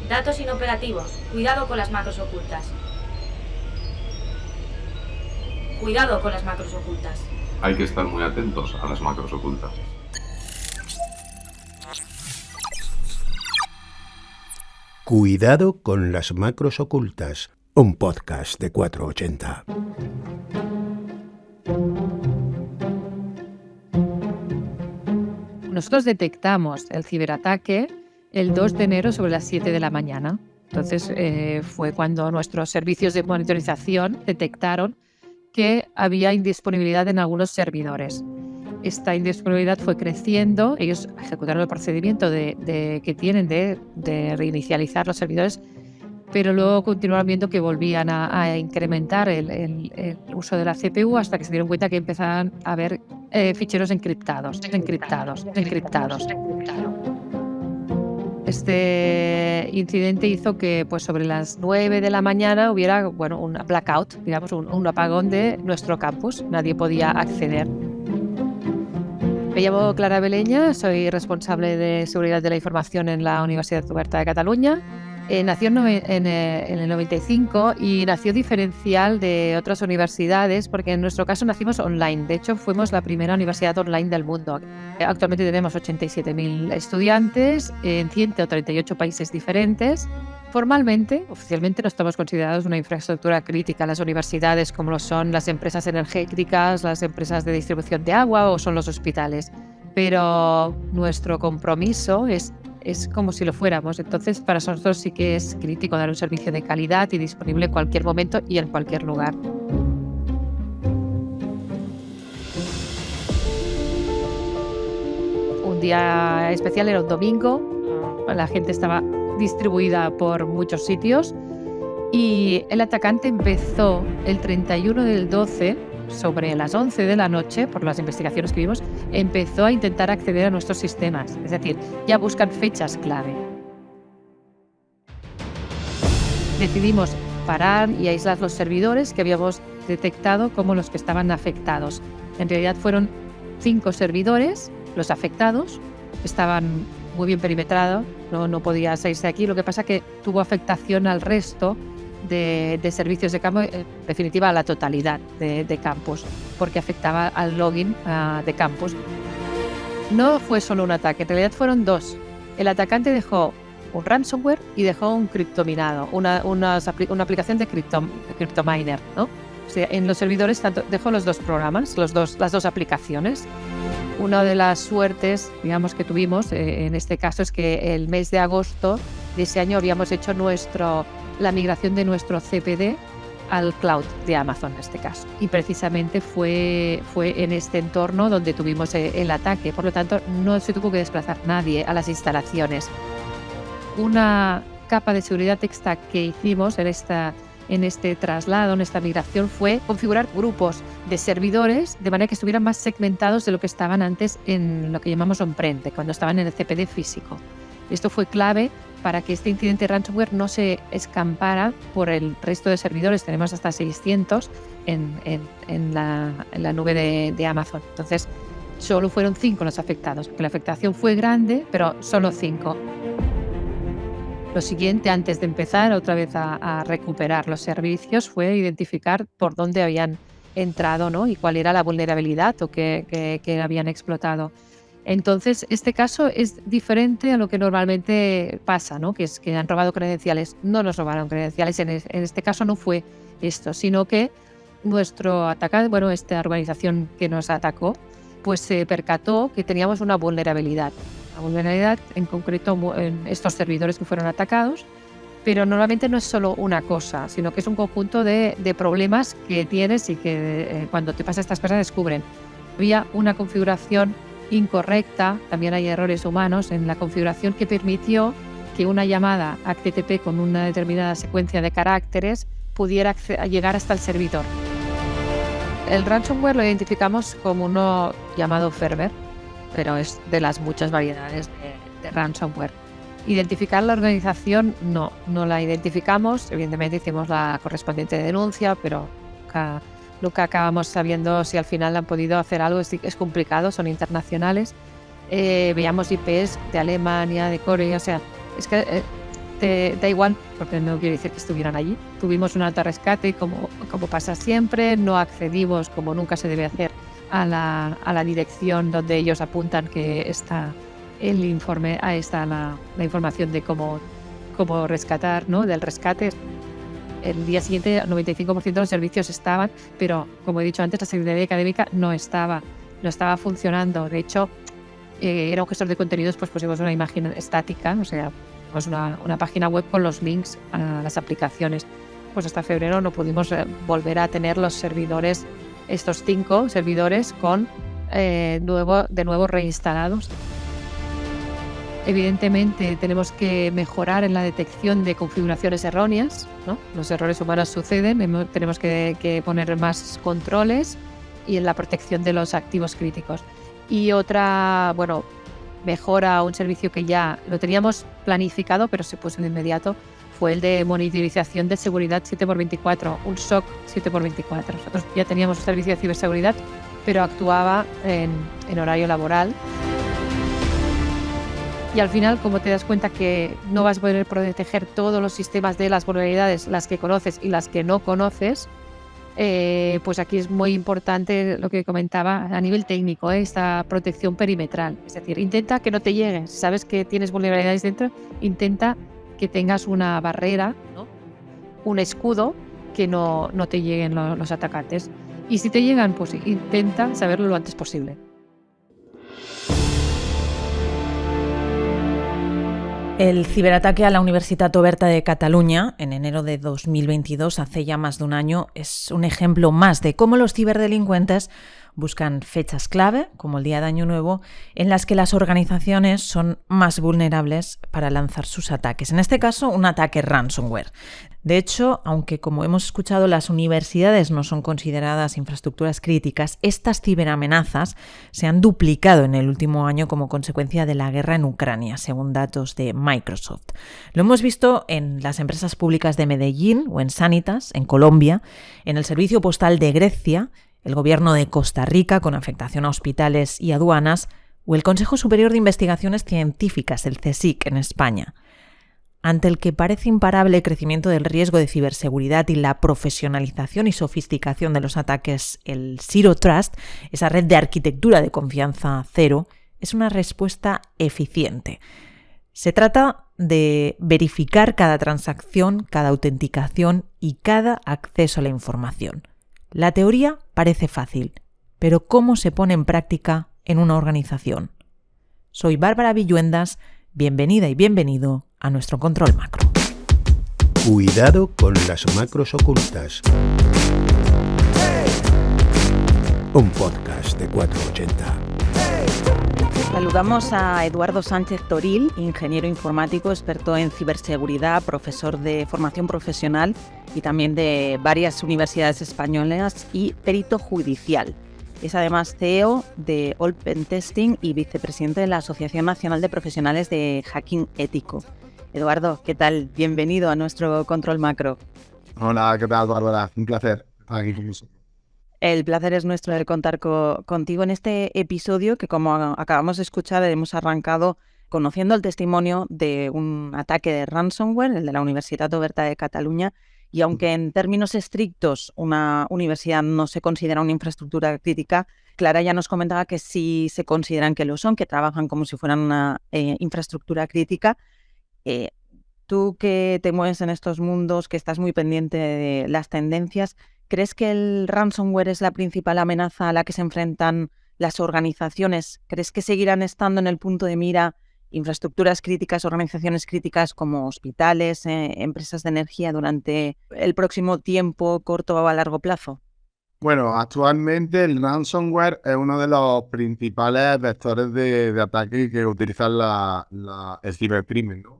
Datos inoperativos. Cuidado con las macros ocultas. Cuidado con las macros ocultas. Hay que estar muy atentos a las macros ocultas. Cuidado con las macros ocultas, un podcast de 480. Nosotros detectamos el ciberataque el 2 de enero sobre las 7 de la mañana. Entonces fue cuando nuestros servicios de monitorización detectaron que había indisponibilidad en algunos servidores. Esta indisponibilidad fue creciendo, ellos ejecutaron el procedimiento que tienen de reinicializar los servidores, pero luego continuaron viendo que volvían a incrementar el uso de la CPU hasta que se dieron cuenta que empezaban a haber ficheros encriptados. Este incidente hizo que pues, sobre las 9 de la mañana hubiera un blackout, digamos, un apagón de nuestro campus. Nadie podía acceder. Me llamo Clara Beleña, soy responsable de seguridad de la información en la Universidad Oberta de Cataluña. Nació en el 95 y nació diferencial de otras universidades porque en nuestro caso nacimos online. De hecho, fuimos la primera universidad online del mundo. Actualmente tenemos 87.000 estudiantes en 138 países diferentes. Formalmente, oficialmente, no estamos considerados una infraestructura crítica. Las universidades, como lo son las empresas energéticas, las empresas de distribución de agua o son los hospitales. Pero nuestro compromiso es como si lo fuéramos. Entonces, para nosotros sí que es crítico dar un servicio de calidad y disponible en cualquier momento y en cualquier lugar. Un día especial era un domingo. La gente estaba distribuida por muchos sitios y el atacante empezó el 31 del 12 sobre las 11 de la noche, por las investigaciones que vimos, empezó a intentar acceder a nuestros sistemas. Es decir, ya buscan fechas clave. Decidimos parar y aislar los servidores que habíamos detectado como los que estaban afectados. En realidad fueron 5 servidores, los afectados, estaban muy bien perimetrados, no podía salirse de aquí. Lo que pasa es que tuvo afectación al resto de servicios de campo, en definitiva a la totalidad de campus, porque afectaba al login de campus. No fue solo un ataque, en realidad fueron 2. El atacante dejó un ransomware y dejó un criptominado, una aplicación de cryptominer, ¿no? O sea, en los servidores dejó los 2 programas, las dos aplicaciones. Una de las suertes, digamos, que tuvimos en este caso es que el mes de agosto de ese año habíamos hecho la migración de nuestro CPD al cloud de Amazon en este caso. Y precisamente fue en este entorno donde tuvimos el ataque. Por lo tanto, no se tuvo que desplazar nadie a las instalaciones. Una capa de seguridad extra que hicimos en este traslado, en esta migración, fue configurar grupos de servidores de manera que estuvieran más segmentados de lo que estaban antes en lo que llamamos on-prem, cuando estaban en el CPD físico. Esto fue clave para que este incidente de ransomware no se escampara por el resto de servidores. Tenemos hasta 600 en la nube de Amazon. Entonces, solo fueron 5 los afectados, porque la afectación fue grande, pero solo 5. Lo siguiente, antes de empezar otra vez a recuperar los servicios, fue identificar por dónde habían entrado, ¿no? Y cuál era la vulnerabilidad o que habían explotado. Entonces, este caso es diferente a lo que normalmente pasa, ¿no? Que es que han robado credenciales. No nos robaron credenciales, en este caso no fue esto, sino que nuestro atacante, esta organización que nos atacó, pues se percató que teníamos una vulnerabilidad. La vulnerabilidad en concreto en estos servidores que fueron atacados, pero normalmente no es solo una cosa, sino que es un conjunto de problemas que tienes y que cuando te pasa estas cosas descubren. Había una configuración incorrecta, también hay errores humanos en la configuración que permitió que una llamada HTTP con una determinada secuencia de caracteres pudiera llegar hasta el servidor. El ransomware lo identificamos como uno llamado Ferber, pero es de las muchas variedades de ransomware. Identificar la organización no la identificamos, evidentemente hicimos la correspondiente denuncia, pero nunca acabamos sabiendo si al final han podido hacer algo. Es complicado, son internacionales. Veíamos IPs de Alemania, de Corea, o sea, es que da igual, porque no quiero decir que estuvieran allí. Tuvimos un alto rescate, como pasa siempre, no accedimos, como nunca se debe hacer, a la dirección donde ellos apuntan que está el informe, ahí está la información de cómo rescatar, ¿no? Del rescate. El día siguiente, el 95% de los servicios estaban, pero como he dicho antes, la Secretaría Académica no estaba funcionando. De hecho, era un gestor de contenidos, pues pusimos una imagen estática, o sea, pues una página web con los links a las aplicaciones. Pues hasta febrero no pudimos volver a tener los servidores, estos 5 servidores de nuevo reinstalados. Evidentemente tenemos que mejorar en la detección de configuraciones erróneas, ¿no? Los errores humanos suceden, tenemos que poner más controles y en la protección de los activos críticos. Y otra, mejora, un servicio que ya lo teníamos planificado, pero se puso de inmediato, fue el de monitorización de seguridad 7x24, un SOC 7x24. Nosotros ya teníamos un servicio de ciberseguridad, pero actuaba en horario laboral. Y al final, como te das cuenta que no vas a poder proteger todos los sistemas de las vulnerabilidades, las que conoces y las que no conoces, pues aquí es muy importante lo que comentaba a nivel técnico, esta protección perimetral. Es decir, intenta que no te lleguen. Si sabes que tienes vulnerabilidades dentro, intenta que tengas una barrera, ¿no? Un escudo que no te lleguen los atacantes. Y si te llegan, pues intenta saberlo lo antes posible. El ciberataque a la Universitat Oberta de Cataluña en enero de 2022, hace ya más de un año, es un ejemplo más de cómo los ciberdelincuentes buscan fechas clave, como el día de Año Nuevo, en las que las organizaciones son más vulnerables para lanzar sus ataques. En este caso, un ataque ransomware. De hecho, aunque como hemos escuchado las universidades no son consideradas infraestructuras críticas, estas ciberamenazas se han duplicado en el último año como consecuencia de la guerra en Ucrania, según datos de Microsoft. Lo hemos visto en las empresas públicas de Medellín o en Sanitas, en Colombia, en el servicio postal de Grecia, el gobierno de Costa Rica con afectación a hospitales y aduanas o el Consejo Superior de Investigaciones Científicas, el CSIC, en España. Ante el que parece imparable crecimiento del riesgo de ciberseguridad y la profesionalización y sofisticación de los ataques, el Zero Trust, esa red de arquitectura de confianza cero, es una respuesta eficiente. Se trata de verificar cada transacción, cada autenticación y cada acceso a la información. La teoría parece fácil, pero ¿cómo se pone en práctica en una organización? Soy Bárbara Villuendas, bienvenida y bienvenido a nuestro Control Macro. Cuidado con las macros ocultas. Un podcast de 480. Saludamos a Eduardo Sánchez Toril, ingeniero informático, experto en ciberseguridad, profesor de formación profesional y también de varias universidades españolas y perito judicial. Es además CEO de Open Testing y vicepresidente de la Asociación Nacional de Profesionales de Hacking Ético. Eduardo, ¿qué tal? Bienvenido a nuestro Control Macro. Hola, ¿qué tal, Bárbara? Un placer estar aquí con vosotros. El placer es nuestro de contar contigo en este episodio que, como acabamos de escuchar, hemos arrancado conociendo el testimonio de un ataque de ransomware, el de la Universitat Oberta de Cataluña, y aunque en términos estrictos una universidad no se considera una infraestructura crítica, Clara ya nos comentaba que sí se consideran que lo son, que trabajan como si fueran una infraestructura crítica. Tú que te mueves en estos mundos, que estás muy pendiente de las tendencias, ¿crees que el ransomware es la principal amenaza a la que se enfrentan las organizaciones? ¿Crees que seguirán estando en el punto de mira infraestructuras críticas, organizaciones críticas como hospitales, empresas de energía durante el próximo tiempo, corto o a largo plazo? Bueno, actualmente el ransomware es uno de los principales vectores de ataque que utilizan el cibercrimen, ¿no?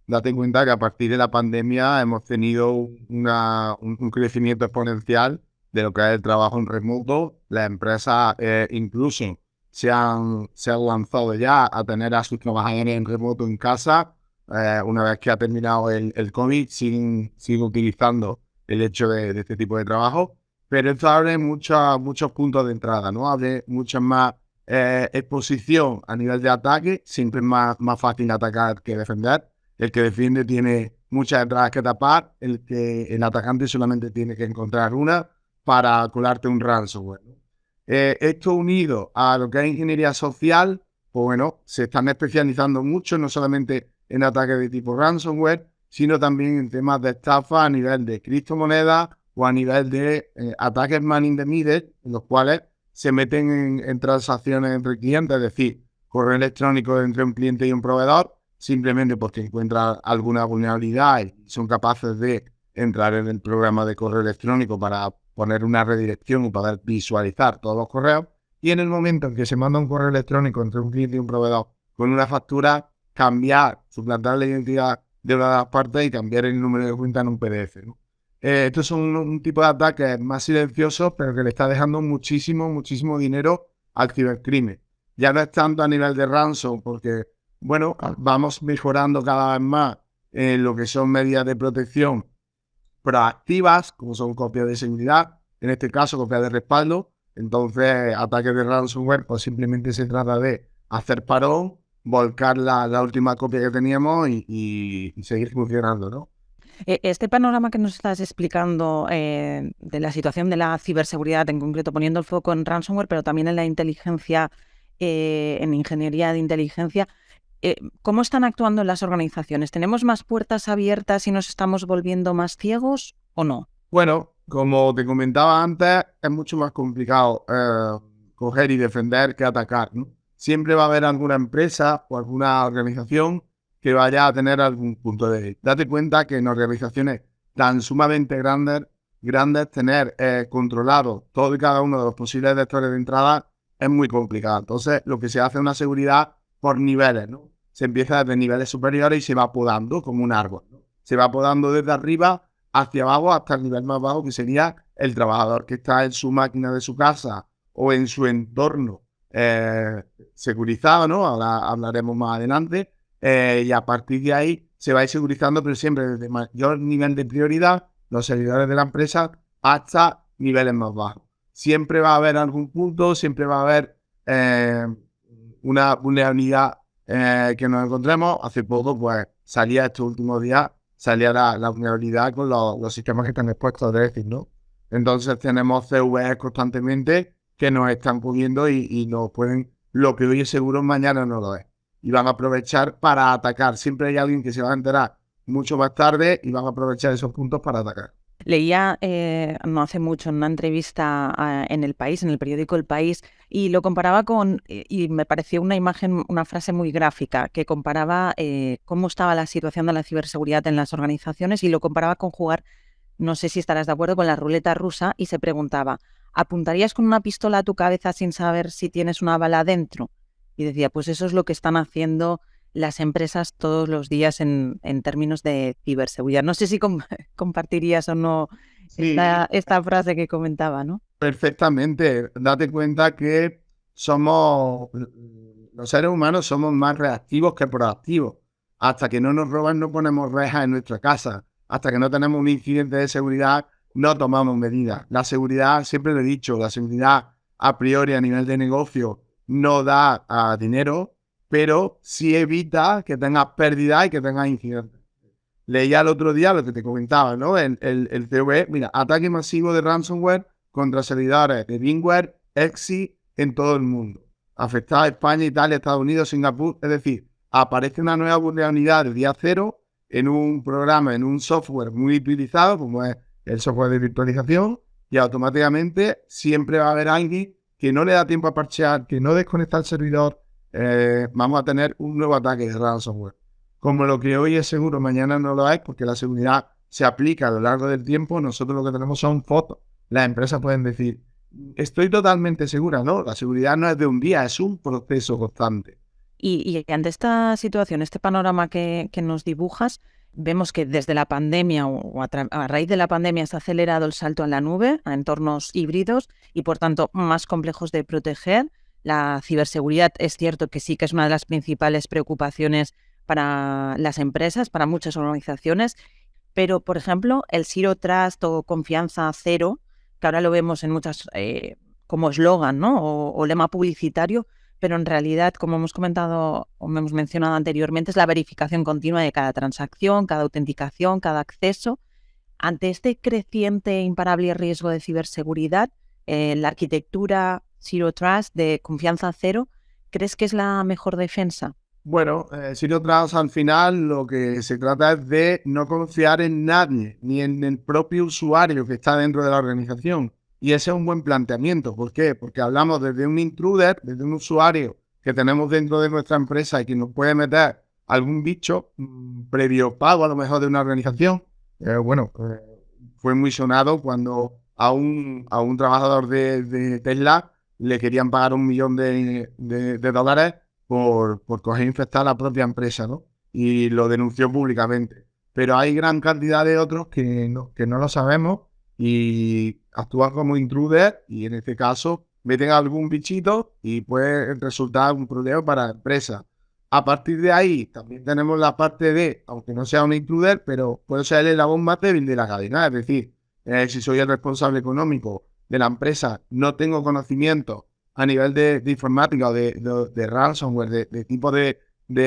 Date cuenta que a partir de la pandemia hemos tenido un crecimiento exponencial de lo que es el trabajo en remoto. Las empresas incluso se han lanzado ya a tener a sus trabajadores en remoto en casa. Una vez que ha terminado el COVID, siguen utilizando el hecho de este tipo de trabajo. Pero esto abre muchos puntos de entrada, ¿no? Abre mucha más exposición a nivel de ataque. Siempre es más fácil atacar que defender. El que defiende tiene muchas entradas que tapar, el atacante solamente tiene que encontrar una para colarte un ransomware, ¿no? Esto unido a lo que es ingeniería social, pues bueno, se están especializando mucho, no solamente en ataques de tipo ransomware, sino también en temas de estafa a nivel de criptomonedas o a nivel de ataques man in the middle, en los cuales se meten en transacciones entre clientes, es decir, correo electrónico entre un cliente y un proveedor, simplemente porque encuentran alguna vulnerabilidad y son capaces de entrar en el programa de correo electrónico para poner una redirección y poder visualizar todos los correos. Y en el momento en que se manda un correo electrónico entre un cliente y un proveedor con una factura, cambiar, suplantar la identidad de una de las partes y cambiar el número de cuenta en un PDF, ¿no? Estos son un tipo de ataques más silenciosos, pero que le está dejando muchísimo dinero al cibercrimen. Ya no es tanto a nivel de ransom, porque, bueno, vamos mejorando cada vez más lo que son medidas de protección proactivas, como son copias de seguridad, en este caso copias de respaldo. Entonces, ataques de ransomware, pues simplemente se trata de hacer parón, volcar la última copia que teníamos y seguir funcionando, ¿no? Este panorama que nos estás explicando de la situación de la ciberseguridad, en concreto poniendo el foco en ransomware, pero también en la inteligencia, en ingeniería de inteligencia, ¿cómo están actuando las organizaciones? ¿Tenemos más puertas abiertas y nos estamos volviendo más ciegos o no? Bueno, como te comentaba antes, es mucho más complicado coger y defender que atacar, ¿no? Siempre va a haber alguna empresa o alguna organización que vaya a tener algún punto débil. Date cuenta que en organizaciones tan sumamente grandes tener controlado todo y cada uno de los posibles vectores de entrada es muy complicado. Entonces, lo que se hace es una seguridad por niveles, ¿no? Se empieza desde niveles superiores y se va podando como un árbol, ¿no? Se va podando desde arriba hacia abajo hasta el nivel más bajo, que sería el trabajador que está en su máquina de su casa o en su entorno securizado, ¿no? Ahora hablaremos más adelante. Y a partir de ahí se va a ir segurizando, pero siempre desde mayor nivel de prioridad, los servidores de la empresa, hasta niveles más bajos. Siempre va a haber algún punto, siempre va a haber una vulnerabilidad que nos encontremos. Hace poco, pues, salía estos últimos días, salía la vulnerabilidad con los sistemas que están expuestos a Drexel, ¿no? Entonces tenemos CVE constantemente que nos están cubriendo y nos pueden, lo que hoy es seguro, mañana no lo es. Y van a aprovechar para atacar. Siempre hay alguien que se va a enterar mucho más tarde y van a aprovechar esos puntos para atacar. Leía no hace mucho en una entrevista en El País, en el periódico El País, y lo comparaba y me pareció una imagen, una frase muy gráfica, que comparaba cómo estaba la situación de la ciberseguridad en las organizaciones y lo comparaba con jugar, no sé si estarás de acuerdo, con la ruleta rusa, y se preguntaba, ¿apuntarías con una pistola a tu cabeza sin saber si tienes una bala dentro? Y decía, pues eso es lo que están haciendo las empresas todos los días en términos de ciberseguridad. No sé si compartirías o no esta frase que comentaba, ¿no? Perfectamente. Date cuenta que los seres humanos somos más reactivos que proactivos. Hasta que no nos roban, no ponemos rejas en nuestra casa. Hasta que no tenemos un incidente de seguridad, no tomamos medidas. La seguridad, siempre lo he dicho, la seguridad a priori a nivel de negocio no da dinero, pero sí evita que tengas pérdida y que tengas incidentes. Leía el otro día lo que te comentaba, ¿no? El CVE, mira, ataque masivo de ransomware contra servidores de VMware, Exi en todo el mundo. Afectada a España, Italia, Estados Unidos, Singapur. Es decir, aparece una nueva vulnerabilidad del día cero en un programa, en un software muy utilizado, como es el software de virtualización, y automáticamente siempre va a haber alguien que no le da tiempo a parchear, que no desconecta el servidor. Vamos a tener un nuevo ataque de ransomware. Como lo que hoy es seguro, mañana no lo es, porque la seguridad se aplica a lo largo del tiempo. Nosotros lo que tenemos son fotos. Las empresas pueden decir, estoy totalmente segura, ¿no? La seguridad no es de un día, es un proceso constante. Y ante esta situación, este panorama que nos dibujas, vemos que desde la pandemia o a raíz de la pandemia se ha acelerado el salto a la nube, a entornos híbridos y por tanto más complejos de proteger. La ciberseguridad es cierto que sí que es una de las principales preocupaciones para las empresas, para muchas organizaciones, pero por ejemplo el Zero Trust o confianza cero, que ahora lo vemos en muchas como eslogan, ¿no? o lema publicitario, pero en realidad, como hemos comentado o hemos mencionado anteriormente, es la verificación continua de cada transacción, cada autenticación, cada acceso. Ante este creciente e imparable riesgo de ciberseguridad, la arquitectura Zero Trust de confianza cero, ¿crees que es la mejor defensa? Bueno, Zero Trust al final lo que se trata es de no confiar en nadie, ni en el propio usuario que está dentro de la organización. Y ese es un buen planteamiento. ¿Por qué? Porque hablamos desde un intruder, desde un usuario que tenemos dentro de nuestra empresa y que nos puede meter algún bicho previo pago a lo mejor de una organización. Fue muy sonado cuando a un trabajador de Tesla le querían pagar $1 millón de dólares por coger e infectar a la propia empresa, ¿no? Y lo denunció públicamente. Pero hay gran cantidad de otros que no lo sabemos y actúan como intruder y en este caso meten algún bichito y puede resultar un problema para la empresa. A partir de ahí también tenemos la parte de, aunque no sea un intruder, pero puede ser el eslabón más débil de la cadena. Es decir, si soy el responsable económico de la empresa, no tengo conocimiento a nivel de informática o de ransomware, de tipo de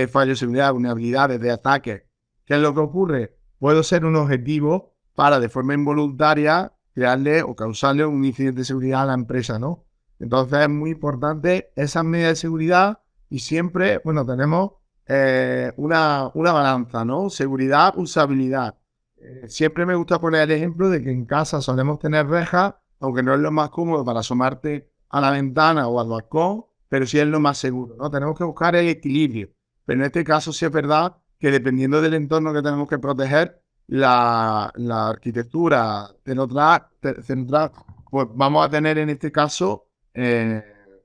fallos de seguridad, vulnerabilidades, de ataques. ¿Qué es lo que ocurre? Puedo ser un objetivo para de forma involuntaria crearle o causarle un incidente de seguridad a la empresa, ¿no? Entonces es muy importante esas medidas de seguridad y siempre, tenemos una balanza, ¿no? Seguridad, usabilidad. Siempre me gusta poner el ejemplo de que en casa solemos tener rejas, aunque no es lo más cómodo para asomarte a la ventana o al balcón, pero sí es lo más seguro, ¿no? Tenemos que buscar el equilibrio. Pero en este caso sí es verdad que dependiendo del entorno que tenemos que proteger, la arquitectura central, pues vamos a tener en este caso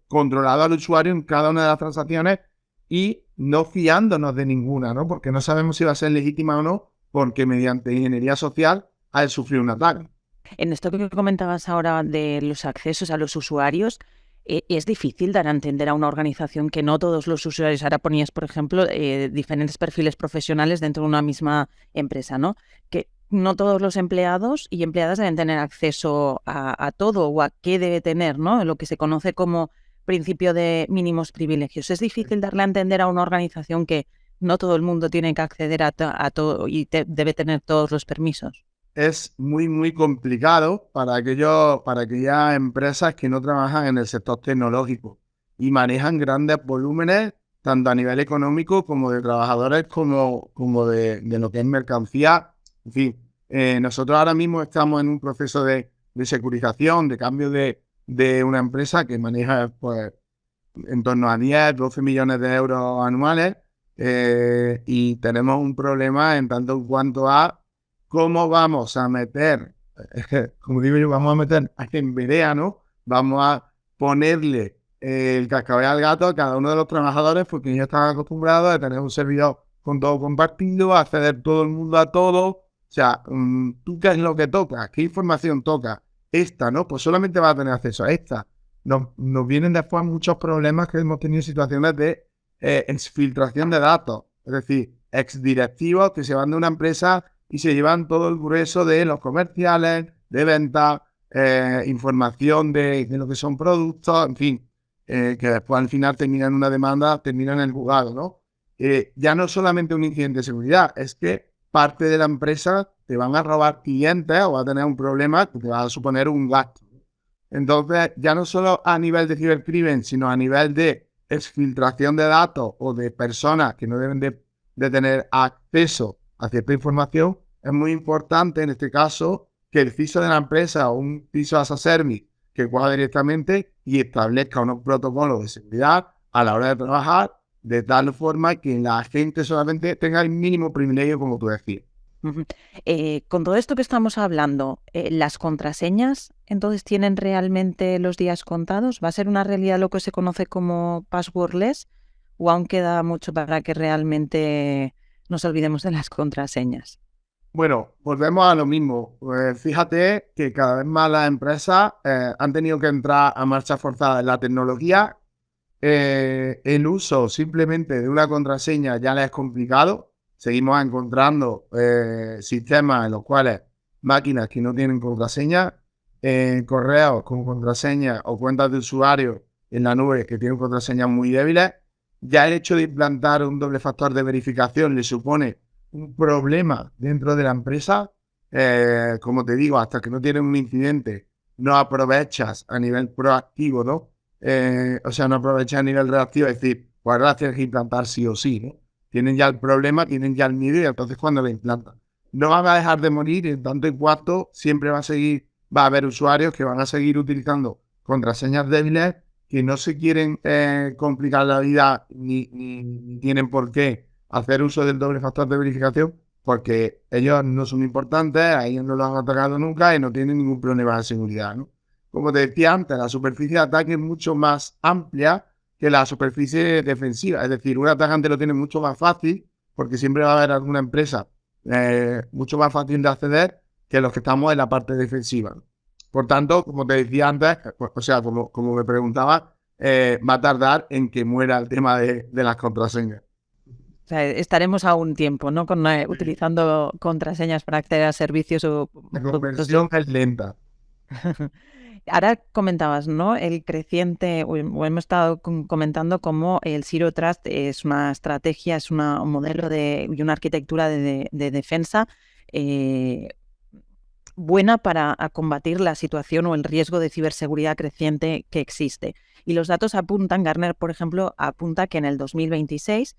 controlado al usuario en cada una de las transacciones y no fiándonos de ninguna, ¿no? Porque no sabemos si va a ser legítima o no, porque mediante ingeniería social ha sufrido un ataque. En esto que comentabas ahora de los accesos a los usuarios, es difícil dar a entender a una organización que no todos los usuarios, ahora ponías, por ejemplo, diferentes perfiles profesionales dentro de una misma empresa, ¿no? Que no todos los empleados y empleadas deben tener acceso a todo o a qué debe tener, ¿no? Lo que se conoce como principio de mínimos privilegios. Es difícil darle a entender a una organización que no todo el mundo tiene que acceder a todo y debe tener todos los permisos. Es muy, muy complicado para aquellas empresas que no trabajan en el sector tecnológico y manejan grandes volúmenes, tanto a nivel económico como de trabajadores, como de lo que es mercancía. En fin, nosotros ahora mismo estamos en un proceso de securización, de cambio de una empresa que maneja pues, en torno a 10, 12 millones de euros anuales y tenemos un problema en tanto en cuanto a cómo vamos a meter, como digo yo, vamos a meter en vereda, ¿no? Vamos a ponerle el cascabel al gato a cada uno de los trabajadores porque ellos están acostumbrados a tener un servidor con todo compartido, a acceder todo el mundo a todo. O sea, ¿tú qué es lo que toca? ¿Qué información toca? Esta, ¿no? Pues solamente va a tener acceso a esta. Nos vienen después muchos problemas que hemos tenido situaciones de exfiltración de datos. Es decir, exdirectivos que se van de una empresa y se llevan todo el grueso de los comerciales, de ventas, información de lo que son productos, en fin, que después al final terminan en una demanda, terminan en el juzgado, ¿no? Ya no solamente un incidente de seguridad, es que parte de la empresa te van a robar clientes o va a tener un problema que te va a suponer un gasto. Entonces, ya no solo a nivel de cibercrimen, sino a nivel de exfiltración de datos o de personas que no deben de tener acceso a cierta información, es muy importante en este caso que el CISO de la empresa o un CISO as a service que cuadre directamente y establezca unos protocolos de seguridad a la hora de trabajar de tal forma que la gente solamente tenga el mínimo privilegio, como tú decías. Con todo esto que estamos hablando, ¿las contraseñas entonces tienen realmente los días contados? ¿Va a ser una realidad lo que se conoce como passwordless o aún queda mucho para que realmente nos olvidemos de las contraseñas? Bueno, volvemos a lo mismo. Fíjate que cada vez más las empresas han tenido que entrar a marcha forzada en la tecnología. El uso simplemente de una contraseña ya les es complicado. Seguimos encontrando sistemas en los cuales máquinas que no tienen contraseña, correos con contraseña o cuentas de usuario en la nube que tienen contraseñas muy débiles, ya el hecho de implantar un doble factor de verificación le supone un problema dentro de la empresa. Como te digo, hasta que no tienes un incidente, no aprovechas a nivel proactivo, ¿no? O sea, no aprovechas a nivel reactivo, es decir, pues ahora tienes que implantar sí o sí, ¿no? Tienen ya el problema, tienen ya el miedo y entonces cuando lo implantan. No van a dejar de morir en tanto y cuanto siempre va a haber usuarios que van a seguir utilizando contraseñas débiles que no se quieren complicar la vida ni tienen por qué hacer uso del doble factor de verificación porque ellos no son importantes, a ellos no los han atacado nunca y no tienen ningún problema de seguridad, ¿no? Como te decía antes, la superficie de ataque es mucho más amplia que la superficie defensiva. Es decir, un atacante lo tiene mucho más fácil porque siempre va a haber alguna empresa mucho más fácil de acceder que los que estamos en la parte defensiva. Por tanto, como te decía antes, o sea, como me preguntaba, va a tardar en que muera el tema de las contraseñas. O sea, estaremos a un tiempo, ¿no? Utilizando contraseñas para acceder a servicios o La conversión es lenta. Ahora comentabas, ¿no? El creciente, o hemos estado comentando cómo el Zero Trust es una estrategia, es un modelo y una arquitectura de defensa buena para combatir la situación o el riesgo de ciberseguridad creciente que existe. Y los datos apuntan, Gartner, por ejemplo, apunta que en el 2026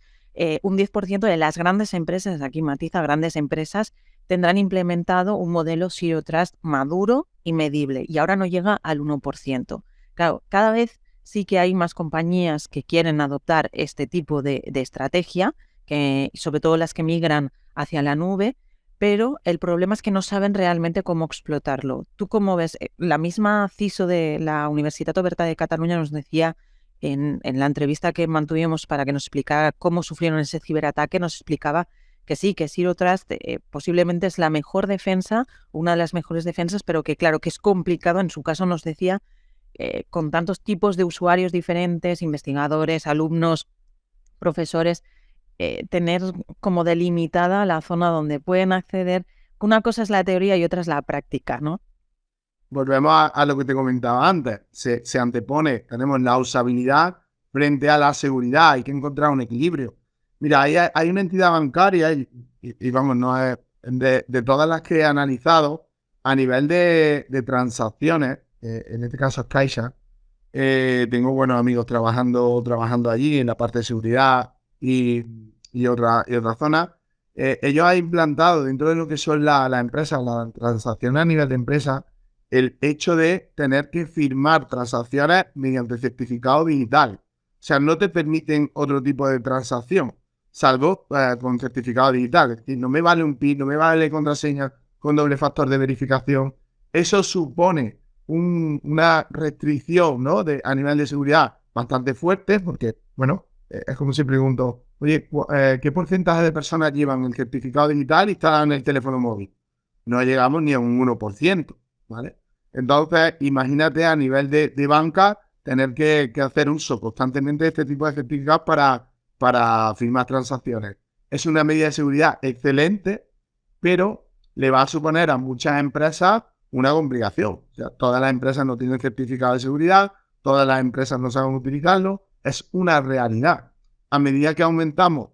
un 10% de las grandes empresas, aquí matiza, grandes empresas, tendrán implementado un modelo Zero Trust maduro y medible, y ahora no llega al 1%. Claro, cada vez sí que hay más compañías que quieren adoptar este tipo de estrategia, sobre todo las que migran hacia la nube, pero el problema es que no saben realmente cómo explotarlo. ¿Tú cómo ves? La misma CISO de la Universitat Oberta de Cataluña nos decía en la entrevista que mantuvimos para que nos explicara cómo sufrieron ese ciberataque, nos explicaba que sí, que Zero Trust posiblemente es la mejor defensa, una de las mejores defensas, pero que claro, que es complicado. En su caso nos decía, con tantos tipos de usuarios diferentes, investigadores, alumnos, profesores, tener como delimitada la zona donde pueden acceder. Una cosa es la teoría y otra es la práctica, ¿no? Volvemos a lo que te comentaba antes. Se antepone, tenemos la usabilidad frente a la seguridad. Hay que encontrar un equilibrio. Mira, hay una entidad bancaria y vamos, no es de todas las que he analizado a nivel de transacciones, en este caso es Caixa. Tengo buenos amigos trabajando allí en la parte de seguridad y otra zona. Ellos han implantado dentro de lo que son las empresas, las transacciones a nivel de empresa, el hecho de tener que firmar transacciones mediante certificado digital. O sea, no te permiten otro tipo de transacción, salvo con certificado digital. Es decir, no me vale un PIN, no me vale contraseña con doble factor de verificación. Eso supone una restricción, ¿no? A nivel de seguridad bastante fuerte, porque, bueno, es como si pregunto, oye, ¿qué porcentaje de personas llevan el certificado digital instalan en el teléfono móvil? No llegamos ni a un 1%, ¿vale? Entonces, imagínate a nivel de banca tener que hacer uso constantemente de este tipo de certificados para firmar transacciones. Es una medida de seguridad excelente, pero le va a suponer a muchas empresas una complicación. O sea, todas las empresas no tienen certificado de seguridad, todas las empresas no saben utilizarlo. Es una realidad. A medida que aumentamos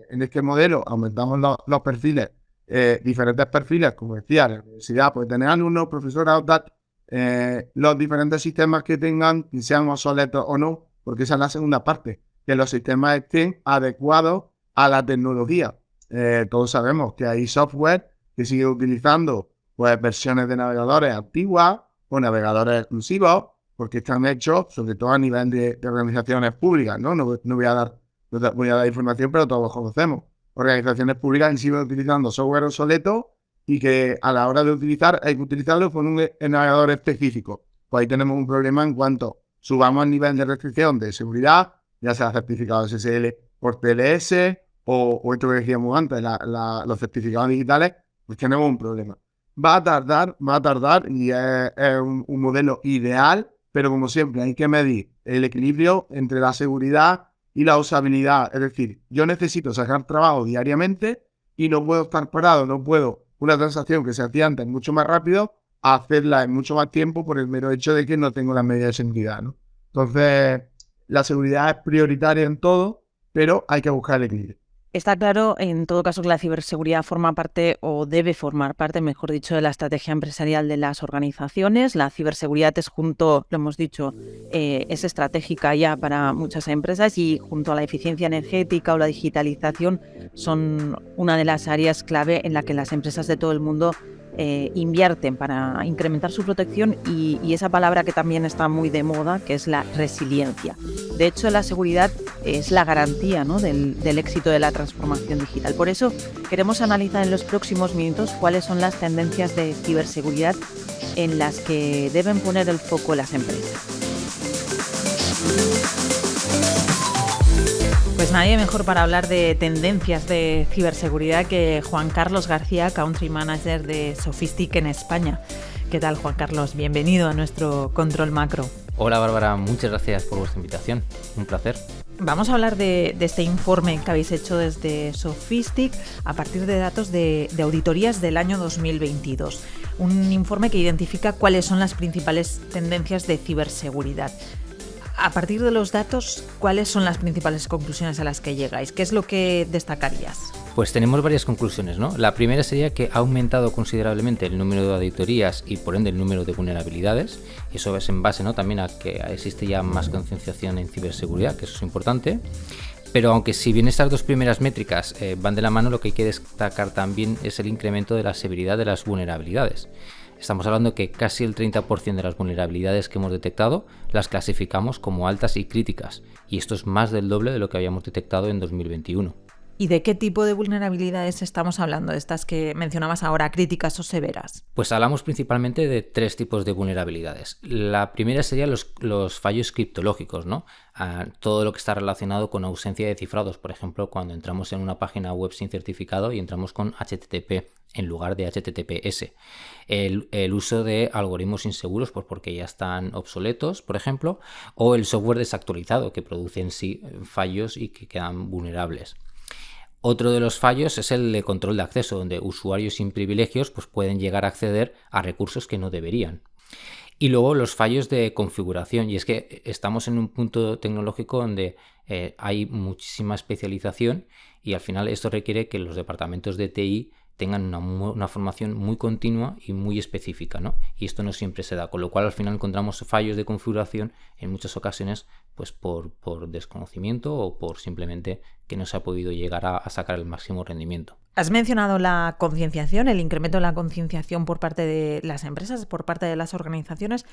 en este modelo, aumentamos los perfiles, diferentes perfiles, como decía, la universidad puede tener alumnos, profesores, los diferentes sistemas que tengan, que sean obsoletos o no, porque esa es la segunda parte, que los sistemas estén adecuados a la tecnología. Todos sabemos que hay software que sigue utilizando pues, versiones de navegadores antiguas o navegadores exclusivos, porque están hechos, sobre todo a nivel de organizaciones públicas, ¿no? No voy a dar información, pero todos conocemos. Organizaciones públicas que siguen utilizando software obsoleto y que a la hora de utilizar hay que utilizarlo con un navegador específico. Pues ahí tenemos un problema en cuanto subamos el nivel de restricción de seguridad, ya sea certificado SSL por TLS o esto que decíamos antes, los certificados digitales, pues tenemos un problema. Va a tardar y es un modelo ideal, pero como siempre hay que medir el equilibrio entre la seguridad y la usabilidad. Es decir, yo necesito sacar trabajo diariamente y no puedo estar parado, no puedo una transacción que se hacía antes mucho más rápido, hacerla en mucho más tiempo por el mero hecho de que no tengo las medidas de seguridad, ¿no? Entonces, la seguridad es prioritaria en todo, pero hay que buscar el equilibrio. Está claro, en todo caso, que la ciberseguridad forma parte, o debe formar parte, mejor dicho, de la estrategia empresarial de las organizaciones. La ciberseguridad es lo hemos dicho, es estratégica ya para muchas empresas, y junto a la eficiencia energética o la digitalización son una de las áreas clave en la que las empresas de todo el mundo invierten para incrementar su protección y esa palabra que también está muy de moda, que es la resiliencia. De hecho, la seguridad es la garantía, ¿no?, del éxito de la transformación digital. Por eso queremos analizar en los próximos minutos cuáles son las tendencias de ciberseguridad en las que deben poner el foco las empresas. Pues nadie mejor para hablar de tendencias de ciberseguridad que Juan Carlos García, Country Manager de Sofistic en España. ¿Qué tal, Juan Carlos? Bienvenido a nuestro Control Macro. Hola Bárbara, muchas gracias por vuestra invitación. Un placer. Vamos a hablar de este informe que habéis hecho desde Sofistic a partir de datos de auditorías del año 2022. Un informe que identifica cuáles son las principales tendencias de ciberseguridad. A partir de los datos, ¿cuáles son las principales conclusiones a las que llegáis? ¿Qué es lo que destacarías? Pues tenemos varias conclusiones, ¿no? La primera sería que ha aumentado considerablemente el número de auditorías y por ende el número de vulnerabilidades. Eso es en base, ¿no?, también a que existe ya más concienciación en ciberseguridad, que eso es importante. Pero aunque si bien estas dos primeras métricas van de la mano, lo que hay que destacar también es el incremento de la severidad de las vulnerabilidades. Estamos hablando que casi el 30% de las vulnerabilidades que hemos detectado las clasificamos como altas y críticas, y esto es más del doble de lo que habíamos detectado en 2021. ¿Y de qué tipo de vulnerabilidades estamos hablando? ¿De estas que mencionabas ahora, críticas o severas? Pues hablamos principalmente de tres tipos de vulnerabilidades. La primera sería los fallos criptológicos, ¿no? Todo lo que está relacionado con ausencia de cifrados. Por ejemplo, cuando entramos en una página web sin certificado y entramos con HTTP en lugar de HTTPS. El uso de algoritmos inseguros, pues porque ya están obsoletos, por ejemplo, o el software desactualizado que produce en sí fallos y que quedan vulnerables. Otro de los fallos es el de control de acceso, donde usuarios sin privilegios pues pueden llegar a acceder a recursos que no deberían. Y luego los fallos de configuración, y es que estamos en un punto tecnológico donde hay muchísima especialización y al final esto requiere que los departamentos de TI tengan una formación muy continua y muy específica, ¿no? Y esto no siempre se da, con lo cual al final encontramos fallos de configuración en muchas ocasiones pues por desconocimiento o por simplemente que no se ha podido llegar a sacar el máximo rendimiento. Has mencionado la concienciación, el incremento de la concienciación por parte de las empresas, por parte de las organizaciones,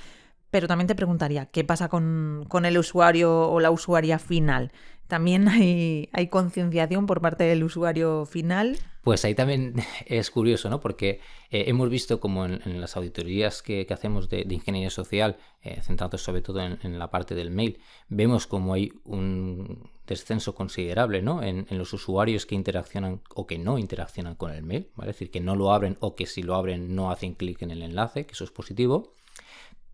pero también te preguntaría, ¿qué pasa con el usuario o la usuaria final? ¿También hay concienciación por parte del usuario final? Pues ahí también es curioso, ¿no? Porque hemos visto como en las auditorías que hacemos de ingeniería social, centrados sobre todo en la parte del mail, vemos como hay un descenso considerable, ¿no?, en los usuarios que interaccionan o que no interaccionan con el mail, ¿vale? Es decir, que no lo abren o que si lo abren no hacen clic en el enlace, que eso es positivo.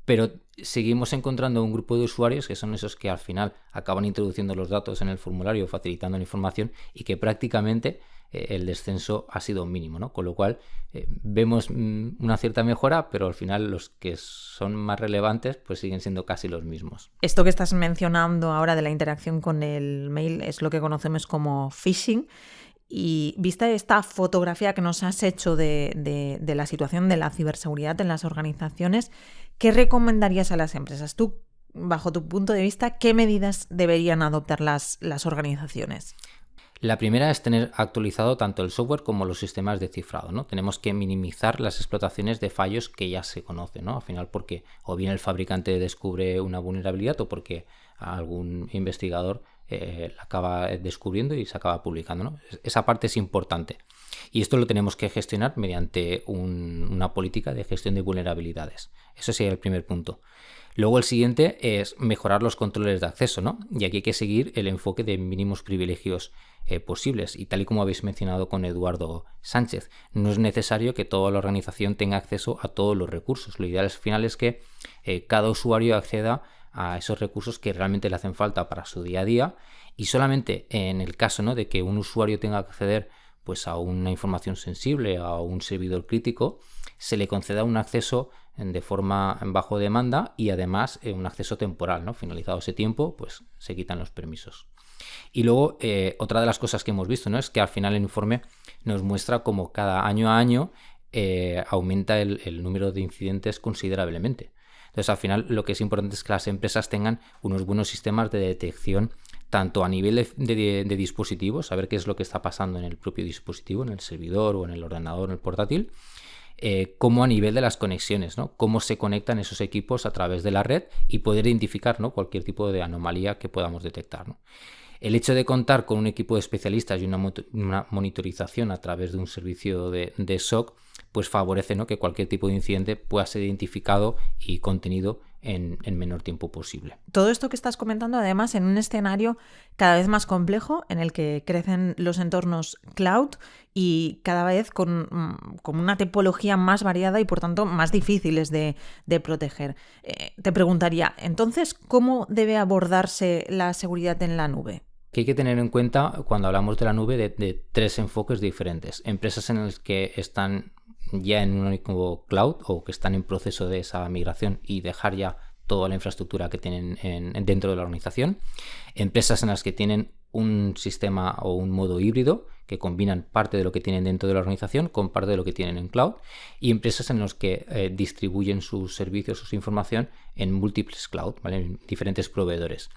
Pero seguimos encontrando un grupo de usuarios que son esos que al final acaban introduciendo los datos en el formulario, facilitando la información y que prácticamente el descenso ha sido mínimo, ¿no? Con lo cual vemos una cierta mejora, pero al final los que son más relevantes pues siguen siendo casi los mismos. Esto que estás mencionando ahora de la interacción con el mail es lo que conocemos como phishing. Y vista esta fotografía que nos has hecho de la situación de la ciberseguridad en las organizaciones, ¿qué recomendarías a las empresas? Tú, bajo tu punto de vista, ¿qué medidas deberían adoptar las organizaciones? La primera es tener actualizado tanto el software como los sistemas de cifrado, ¿no? Tenemos que minimizar las explotaciones de fallos que ya se conocen, ¿no? Al final porque o bien el fabricante descubre una vulnerabilidad o porque algún investigador la acaba descubriendo y se acaba publicando, ¿no? Esa parte es importante. Y esto lo tenemos que gestionar mediante una política de gestión de vulnerabilidades. Eso sería el primer punto. Luego el siguiente es mejorar los controles de acceso, ¿no? Y aquí hay que seguir el enfoque de mínimos privilegios posibles. Y tal y como habéis mencionado con Eduardo Sánchez, no es necesario que toda la organización tenga acceso a todos los recursos. Lo ideal al final es que cada usuario acceda a esos recursos que realmente le hacen falta para su día a día, y solamente en el caso, ¿no?, de que un usuario tenga que acceder pues a una información sensible, a un servidor crítico, se le conceda un acceso de forma bajo demanda y además un acceso temporal, ¿no? Finalizado ese tiempo, pues se quitan los permisos. Y luego, otra de las cosas que hemos visto, ¿no? Es que al final el informe nos muestra cómo cada año a año aumenta el número de incidentes considerablemente. Entonces, al final, lo que es importante es que las empresas tengan unos buenos sistemas de detección, tanto a nivel de dispositivos, saber qué es lo que está pasando en el propio dispositivo, en el servidor o en el ordenador, en el portátil, como a nivel de las conexiones, ¿no? Cómo se conectan esos equipos a través de la red y poder identificar, ¿no? Cualquier tipo de anomalía que podamos detectar, ¿no? El hecho de contar con un equipo de especialistas y una monitorización a través de un servicio de SOC, pues favorece, ¿no? Que cualquier tipo de incidente pueda ser identificado y contenido en menor tiempo posible. Todo esto que estás comentando, además, en un escenario cada vez más complejo, en el que crecen los entornos cloud y cada vez con una tipología más variada y, por tanto, más difíciles de proteger. Te preguntaría, entonces, ¿cómo debe abordarse la seguridad en la nube? Que hay que tener en cuenta cuando hablamos de la nube de tres enfoques diferentes. Empresas en las que están ya en un único cloud o que están en proceso de esa migración y dejar ya toda la infraestructura que tienen dentro de la organización. Empresas en las que tienen un sistema o un modo híbrido que combinan parte de lo que tienen dentro de la organización con parte de lo que tienen en cloud, y empresas en las que distribuyen sus servicios o su información en múltiples cloud, ¿vale? En diferentes proveedores.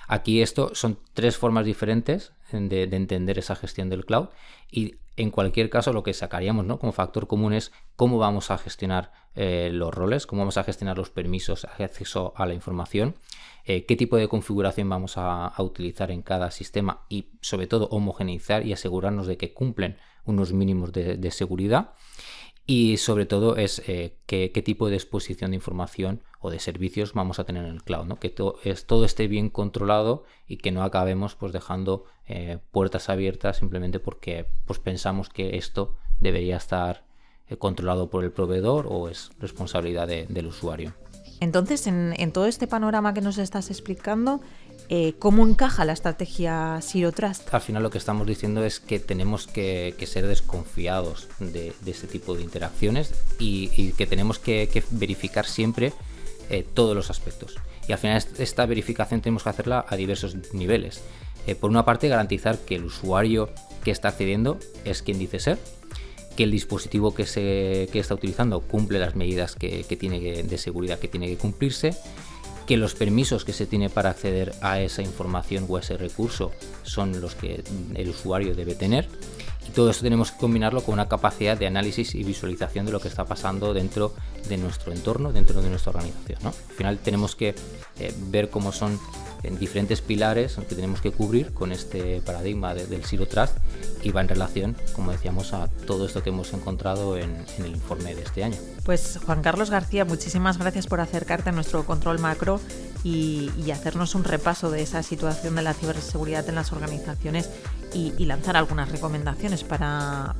Aquí esto son tres formas diferentes de entender esa gestión del cloud, y en cualquier caso lo que sacaríamos, ¿no? Como factor común es cómo vamos a gestionar los roles, cómo vamos a gestionar los permisos, acceso a la información, qué tipo de configuración vamos a utilizar en cada sistema y sobre todo homogeneizar y asegurarnos de que cumplen unos mínimos de seguridad. Y sobre todo es qué tipo de exposición de información o de servicios vamos a tener en el cloud, ¿no? Que todo esté bien controlado y que no acabemos pues dejando puertas abiertas simplemente porque pues pensamos que esto debería estar controlado por el proveedor o es responsabilidad del usuario. Entonces, en todo este panorama que nos estás explicando, ¿cómo encaja la estrategia Zero Trust? Al final lo que estamos diciendo es que tenemos que ser desconfiados de este tipo de interacciones y que tenemos que verificar siempre todos los aspectos. Y al final esta verificación tenemos que hacerla a diversos niveles. Por una parte, garantizar que el usuario que está accediendo es quien dice ser, que el dispositivo que está utilizando cumple las medidas que tiene de seguridad que tiene que cumplirse, que los permisos que se tiene para acceder a esa información o a ese recurso son los que el usuario debe tener, y todo esto tenemos que combinarlo con una capacidad de análisis y visualización de lo que está pasando dentro de nuestro entorno, dentro de nuestra organización, ¿no? Al final tenemos que ver cómo son diferentes pilares que tenemos que cubrir con este paradigma del Zero Trust, y va en relación, como decíamos, a todo esto que hemos encontrado en el informe de este año. Pues Juan Carlos García, muchísimas gracias por acercarte a nuestro control macro y hacernos un repaso de esa situación de la ciberseguridad en las organizaciones y lanzar algunas recomendaciones para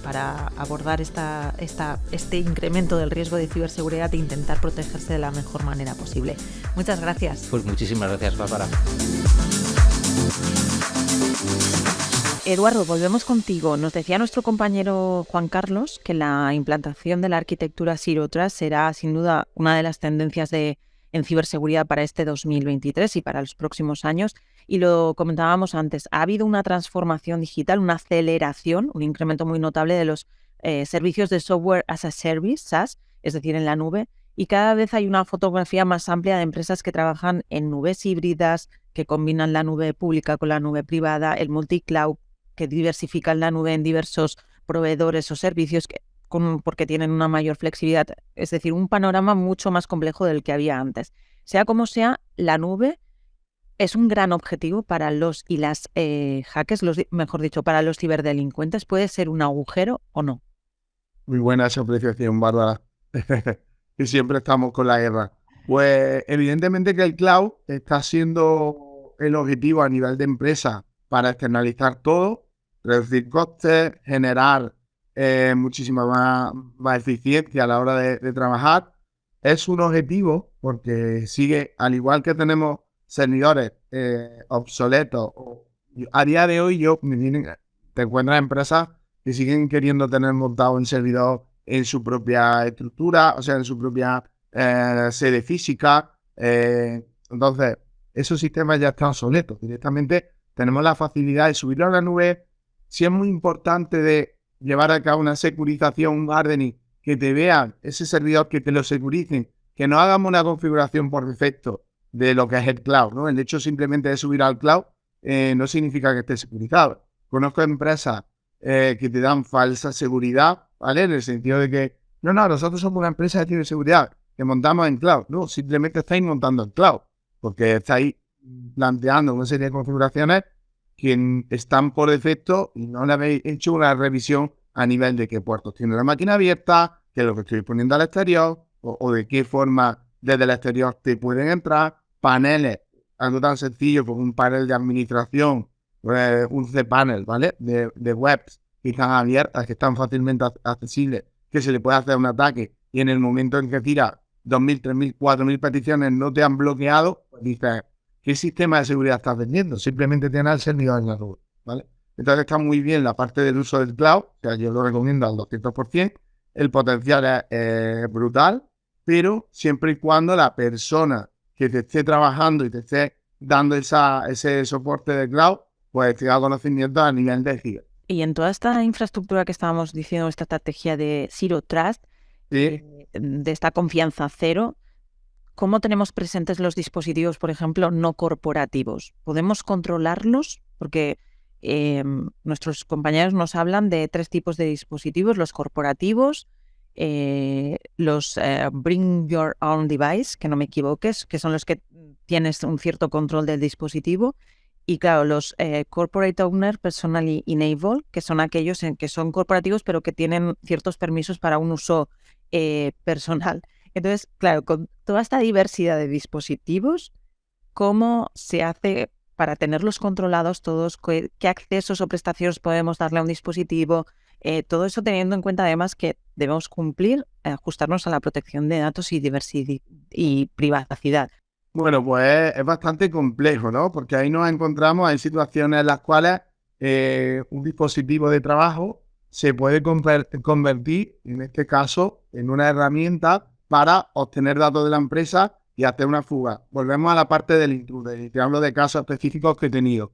abordar este incremento del riesgo de ciberseguridad e intentar protegerse de la mejor manera posible. Muchas gracias. Pues muchísimas gracias, Bárbara. Eduardo, volvemos contigo. Nos decía nuestro compañero Juan Carlos que la implantación de la arquitectura Zero Trust será sin duda una de las tendencias en ciberseguridad para este 2023 y para los próximos años. Y lo comentábamos antes, ha habido una transformación digital, una aceleración, un incremento muy notable de los servicios de software as a service, SaaS, es decir, en la nube, y cada vez hay una fotografía más amplia de empresas que trabajan en nubes híbridas, que combinan la nube pública con la nube privada, el multicloud, que diversifican la nube en diversos proveedores o servicios porque tienen una mayor flexibilidad. Es decir, un panorama mucho más complejo del que había antes. Sea como sea, la nube es un gran objetivo para los y las hackers, mejor dicho, para los ciberdelincuentes. ¿Puede ser un agujero o no? Muy buena esa apreciación, Bárbara. Y siempre estamos con la guerra. Pues evidentemente que el cloud está siendo el objetivo a nivel de empresa para externalizar todo, reducir costes, generar muchísima más eficiencia a la hora de trabajar. Es un objetivo porque sigue, al igual que tenemos servidores obsoletos, a día de hoy te encuentras empresas que siguen queriendo tener montado un servidor en su propia estructura, o sea, en su propia sede física. Entonces, esos sistemas ya están obsoletos. Directamente tenemos la facilidad de subirlo a la nube. Sí es muy importante de llevar a cabo una securización, un hardening, que te vean ese servidor, que te lo securicen, que no hagamos una configuración por defecto de lo que es el cloud, ¿no? El hecho simplemente de subir al cloud no significa que esté securizado. Conozco empresas que te dan falsa seguridad, ¿vale? En el sentido de que, no, nosotros somos una empresa de ciberseguridad que montamos en cloud. No, simplemente estáis montando en cloud, porque estáis planteando una serie de configuraciones que están por defecto y no le habéis hecho una revisión a nivel de qué puertos tiene la máquina abierta, qué es lo que estoy poniendo al exterior, o de qué forma desde el exterior te pueden entrar, paneles, algo tan sencillo como un panel de administración, un cPanel, ¿vale? De webs que están abiertas, que están fácilmente accesibles, que se le puede hacer un ataque y en el momento en que tira 2.000, 3.000, 4.000 peticiones no te han bloqueado, pues dices, ¿qué sistema de seguridad estás vendiendo? Simplemente tienes el servidor en la nube, ¿vale? Entonces está muy bien la parte del uso del cloud, o sea, yo lo recomiendo al 200%, el potencial es brutal, pero siempre y cuando la persona que te esté trabajando y te esté dando ese soporte de cloud, pues tenga conocimiento a nivel de giga. Y en toda esta infraestructura que estábamos diciendo, esta estrategia de Zero Trust, ¿Sí? De esta confianza cero, ¿cómo tenemos presentes los dispositivos, por ejemplo, no corporativos? ¿Podemos controlarlos? Porque nuestros compañeros nos hablan de 3 tipos de dispositivos: los corporativos, los Bring Your Own Device, que no me equivoques, que son los que tienes un cierto control del dispositivo, y claro, los Corporate Owner Personally Enabled, que son aquellos que son corporativos pero que tienen ciertos permisos para un uso personal. Entonces, claro, con toda esta diversidad de dispositivos, ¿cómo se hace para tenerlos controlados todos? ¿Qué accesos o prestaciones podemos darle a un dispositivo? Todo eso teniendo en cuenta además que debemos cumplir, ajustarnos a la protección de datos y diversidad y privacidad. Bueno, pues es bastante complejo, ¿no? Porque ahí nos encontramos en situaciones en las cuales un dispositivo de trabajo se puede convertir, en este caso, en una herramienta para obtener datos de la empresa y hacer una fuga. Volvemos a la parte del intruder y te hablo de casos específicos que he tenido.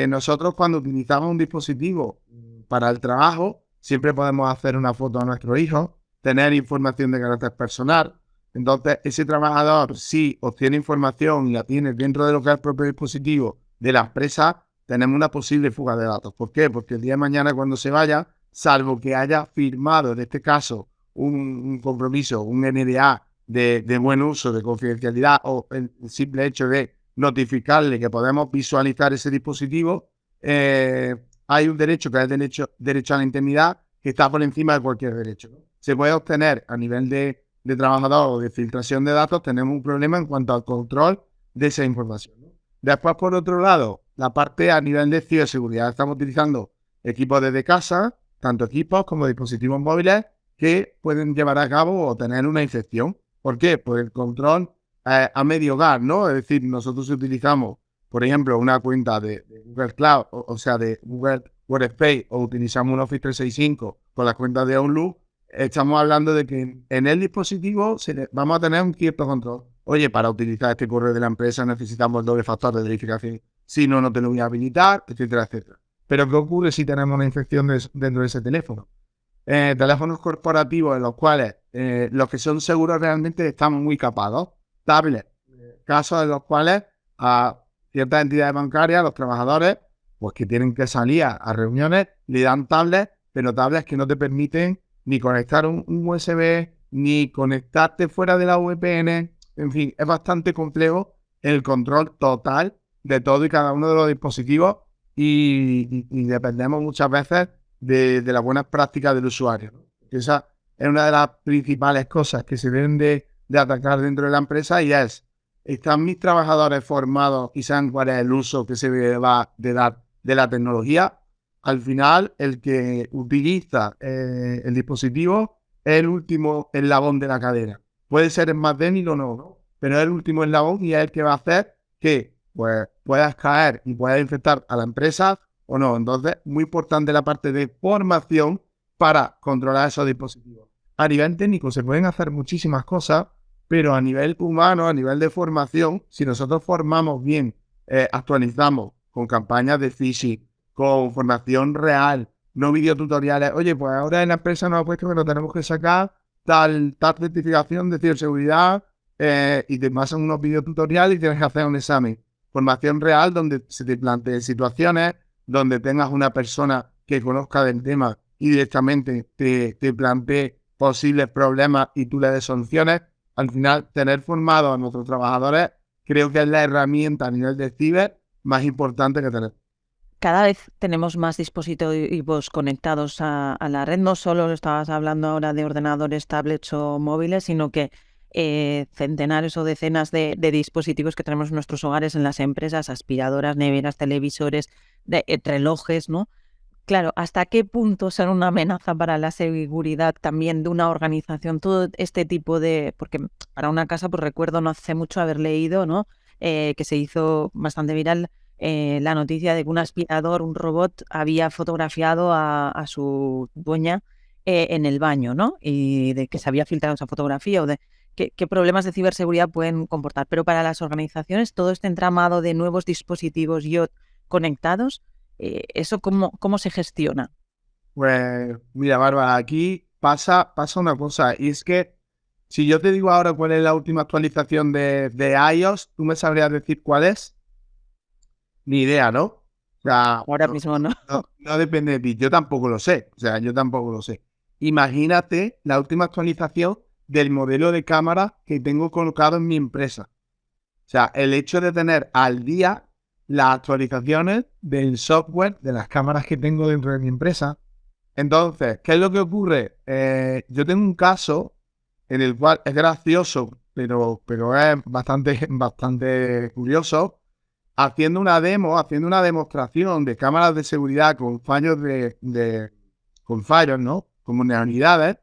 Nosotros cuando utilizamos un dispositivo para el trabajo, siempre podemos hacer una foto a nuestro hijo, tener información de carácter personal. Entonces, ese trabajador, si obtiene información y la tiene dentro de lo que es el propio dispositivo de la empresa, tenemos una posible fuga de datos. ¿Por qué? Porque el día de mañana cuando se vaya, salvo que haya firmado, en este caso, un compromiso, un NDA de buen uso, de confidencialidad, o el simple hecho de notificarle que podemos visualizar ese dispositivo, hay un derecho que es el derecho a la intimidad, que está por encima de cualquier derecho, ¿no? Se puede obtener a nivel de trabajador o de filtración de datos, tenemos un problema en cuanto al control de esa información, ¿no? Después, por otro lado, la parte a nivel de ciberseguridad. Estamos utilizando equipos desde casa, tanto equipos como dispositivos móviles, que pueden llevar a cabo o tener una infección. ¿Por qué? Por el control a medio gas, ¿no? Es decir, nosotros utilizamos, por ejemplo, una cuenta de Google Cloud, o sea, de Google Workspace, o utilizamos un Office 365 con las cuentas de Outlook. Estamos hablando de que en el dispositivo vamos a tener un cierto control. Oye, para utilizar este correo de la empresa necesitamos el doble factor de verificación. Si no, no te lo voy a habilitar, etcétera, etcétera. Pero ¿qué ocurre si tenemos una infección dentro de ese teléfono? Teléfonos corporativos en los cuales los que son seguros realmente están muy capados. Tablets, casos en los cuales a ciertas entidades bancarias, los trabajadores, pues que tienen que salir a reuniones, le dan tablets, pero tablets que no te permiten ni conectar un USB, ni conectarte fuera de la VPN. En fin, es bastante complejo el control total de todo y cada uno de los dispositivos y dependemos muchas veces de las buenas prácticas del usuario, ¿no? Esa es una de las principales cosas que se deben de atacar dentro de la empresa y ¿están mis trabajadores formados y saben cuál es el uso que se va de dar de la tecnología? Al final, el que utiliza el dispositivo es el último eslabón de la cadena. Puede ser el más débil o no, pero es el último eslabón y es el que va a hacer que pues, puedas caer y puedas infectar a la empresa o no. Entonces, muy importante la parte de formación para controlar esos dispositivos. A nivel técnico se pueden hacer muchísimas cosas, pero a nivel humano, a nivel de formación, si nosotros formamos bien, actualizamos con campañas de phishing, con formación real, no videotutoriales. Oye, pues ahora en la empresa nos ha puesto que nos tenemos que sacar tal certificación de ciberseguridad y te pasan unos videotutoriales y tienes que hacer un examen. Formación real donde se te planteen situaciones, donde tengas una persona que conozca del tema y directamente te plantee posibles problemas y tú le des soluciones. Al final, tener formados a nuestros trabajadores creo que es la herramienta a nivel de ciber más importante que tener. Cada vez tenemos más dispositivos conectados a la red. No solo estabas hablando ahora de ordenadores, tablets o móviles, sino que centenares o decenas de dispositivos que tenemos en nuestros hogares, en las empresas, aspiradoras, neveras, televisores, relojes, ¿no? Claro, ¿hasta qué punto son una amenaza para la seguridad también de una organización? Todo este tipo de... Porque para una casa, pues recuerdo no hace mucho haber leído, ¿no? Que se hizo bastante viral la noticia de que un aspirador, un robot, había fotografiado a su dueña en el baño, ¿no? Y de que se había filtrado esa fotografía o de qué problemas de ciberseguridad pueden comportar. Pero para las organizaciones, todo este entramado de nuevos dispositivos IoT conectados, ¿eso cómo se gestiona? Pues mira, Bárbara, aquí pasa una cosa, y es que si yo te digo ahora cuál es la última actualización de iOS, ¿tú me sabrías decir cuál es? Ni idea, ¿no? O sea, Ahora mismo no. No depende de ti, yo tampoco lo sé, Imagínate la última actualización del modelo de cámara que tengo colocado en mi empresa. O sea, el hecho de tener al día las actualizaciones del software de las cámaras que tengo dentro de mi empresa. Entonces, ¿qué es lo que ocurre? Yo tengo un caso en el cual es gracioso, pero es bastante curioso, haciendo una demostración de cámaras de seguridad con fallos con fallos, ¿no? Con vulnerabilidades,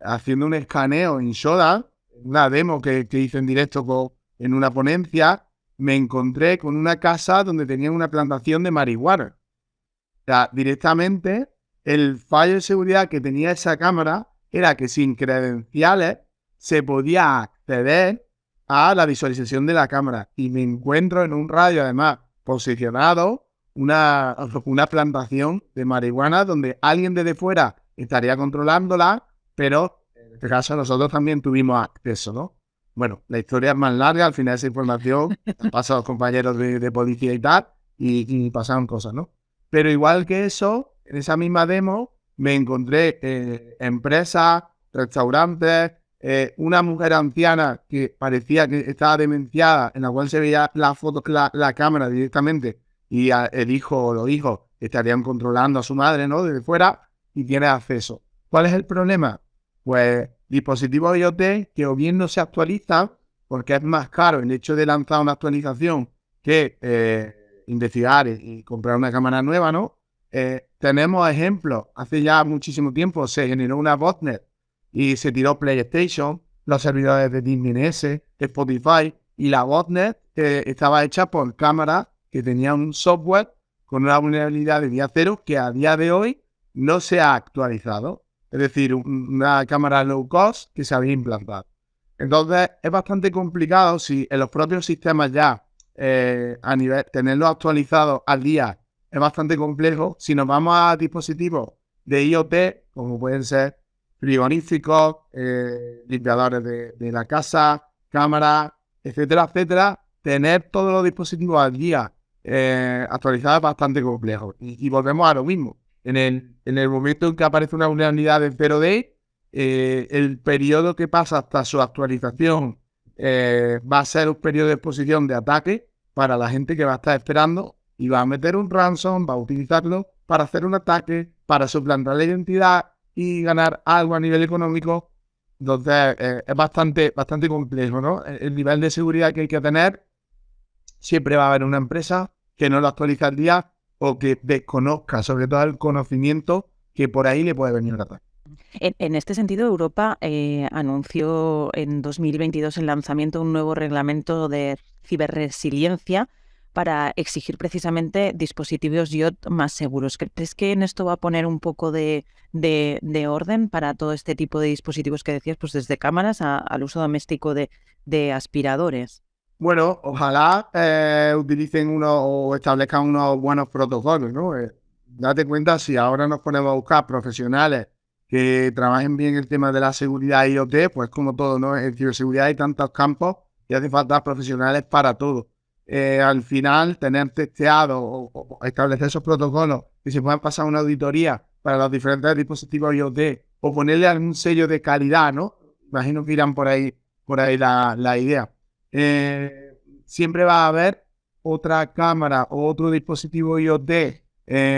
haciendo un escaneo en Shodan, una demo que hice en directo en una ponencia. Me encontré con una casa donde tenían una plantación de marihuana. O sea, directamente el fallo de seguridad que tenía esa cámara era que sin credenciales se podía acceder a la visualización de la cámara. Y me encuentro en un radio, además, posicionado una plantación de marihuana donde alguien desde fuera estaría controlándola, pero en este caso nosotros también tuvimos acceso, ¿no? Bueno, la historia es más larga, al final esa información pasa a los compañeros de policía y tal, y pasaron cosas, ¿no? Pero igual que eso, en esa misma demo me encontré empresas, restaurantes, una mujer anciana que parecía que estaba demenciada, en la cual se veía la foto, la cámara directamente, y el hijo o los hijos estarían controlando a su madre, ¿no? Desde fuera, y tiene acceso. ¿Cuál es el problema? Pues dispositivos IoT que o bien no se actualizan, porque es más caro el hecho de lanzar una actualización que investigar y comprar una cámara nueva, ¿no? Tenemos ejemplos. Hace ya muchísimo tiempo se generó una botnet y se tiró PlayStation, los servidores de Disney NS, Spotify, y la botnet estaba hecha por cámaras que tenían un software con una vulnerabilidad de día cero que a día de hoy no se ha actualizado. Es decir, una cámara low cost que se había implantado. Entonces, es bastante complicado si en los propios sistemas ya, a nivel, tenerlos actualizados al día es bastante complejo. Si nos vamos a dispositivos de IoT, como pueden ser frigoríficos, limpiadores de la casa, cámaras, etcétera, etcétera, tener todos los dispositivos al día actualizados es bastante complejo. Y volvemos a lo mismo. En el momento en que aparece una vulnerabilidad de 0D, el periodo que pasa hasta su actualización va a ser un periodo de exposición de ataque para la gente que va a estar esperando y va a meter un ransom, va a utilizarlo para hacer un ataque, para suplantar la identidad y ganar algo a nivel económico. Entonces es bastante complejo, ¿no? El nivel de seguridad que hay que tener, siempre va a haber una empresa que no lo actualiza al día o que desconozca, sobre todo el conocimiento que por ahí le puede venir a ataque. En este sentido, Europa anunció en 2022 el lanzamiento de un nuevo reglamento de ciberresiliencia para exigir precisamente dispositivos IoT más seguros. ¿Crees que en esto va a poner un poco de orden para todo este tipo de dispositivos que decías, pues desde cámaras al uso doméstico de aspiradores? Bueno, ojalá utilicen o establezcan unos buenos protocolos, ¿no? Date cuenta, si ahora nos ponemos a buscar profesionales que trabajen bien el tema de la seguridad IoT, pues como todo, ¿no? En ciberseguridad hay tantos campos y hace falta profesionales para todo. Al final, tener testeado o establecer esos protocolos que se puedan pasar una auditoría para los diferentes dispositivos IoT o ponerle algún sello de calidad, ¿no? Imagino que irán por ahí la idea. Siempre va a haber otra cámara o otro dispositivo IoT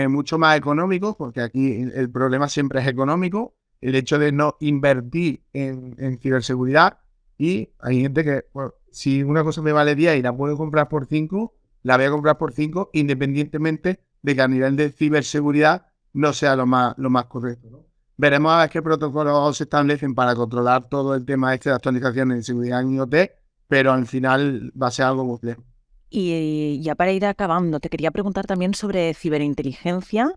mucho más económico, porque aquí el problema siempre es económico, el hecho de no invertir en ciberseguridad. Y hay gente que, bueno, si una cosa me vale 10 y la puedo comprar por 5, la voy a comprar por 5 independientemente de que a nivel de ciberseguridad no sea lo más correcto, ¿no? Veremos a ver qué protocolos se establecen para controlar todo el tema de actualizaciones de seguridad en IoT, pero al final va a ser algo complejo. Y ya para ir acabando, te quería preguntar también sobre ciberinteligencia.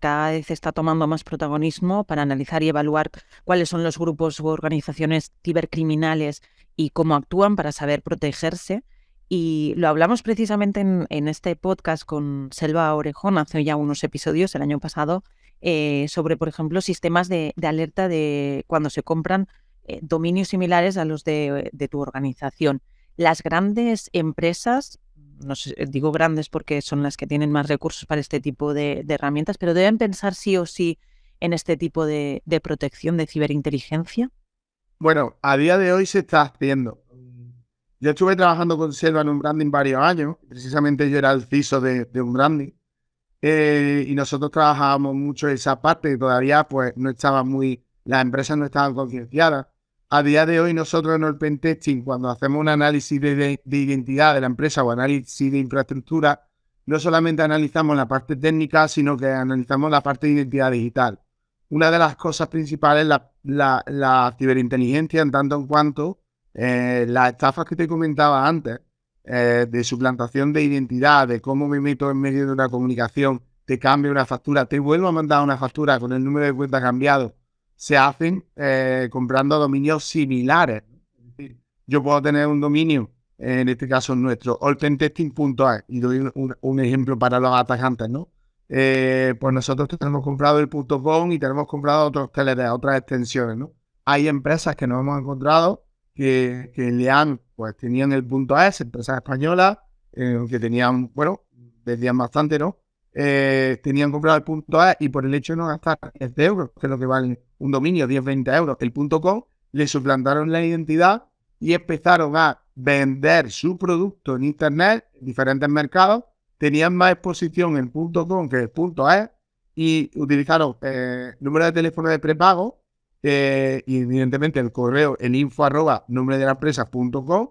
Cada vez está tomando más protagonismo para analizar y evaluar cuáles son los grupos u organizaciones cibercriminales y cómo actúan para saber protegerse. Y lo hablamos precisamente en este podcast con Selva Orejón hace ya unos episodios, el año pasado, sobre, por ejemplo, sistemas de alerta de cuando se compran dominios similares a los de tu organización. Las grandes empresas, no sé, digo grandes porque son las que tienen más recursos para este tipo de herramientas, pero deben pensar sí o sí en este tipo de protección de ciberinteligencia. Bueno, a día de hoy se está haciendo. Yo estuve trabajando con Selva en un branding varios años, precisamente yo era el CISO de un branding, y nosotros trabajábamos mucho esa parte y todavía pues no estaba las empresas no estaban concienciadas. A día de hoy nosotros en el pentesting, cuando hacemos un análisis de identidad de la empresa o análisis de infraestructura, no solamente analizamos la parte técnica, sino que analizamos la parte de identidad digital. Una de las cosas principales es la ciberinteligencia, en tanto en cuanto las estafas que te comentaba antes, de suplantación de identidad, de cómo me meto en medio de una comunicación, te cambio una factura, te vuelvo a mandar una factura con el número de cuenta cambiado, se hacen comprando dominios similares. Es decir, yo puedo tener un dominio, en este caso nuestro, allpentesting.es, y doy un ejemplo para los atacantes, ¿no? Pues nosotros tenemos comprado el .com y tenemos comprado otros TLD, otras extensiones, ¿no? Hay empresas que nos hemos encontrado que tenían el .es, empresas españolas, que tenían, bueno, vendían bastante, ¿no? Tenían comprado el .es y por el hecho de no gastar 10 euros, que es lo que vale un dominio, 10-20 euros, el .com, le suplantaron la identidad y empezaron a vender su producto en internet, en diferentes mercados, tenían más exposición en .com que el .es y utilizaron número de teléfono de prepago y evidentemente el correo, el info@nombredelaempresa.com,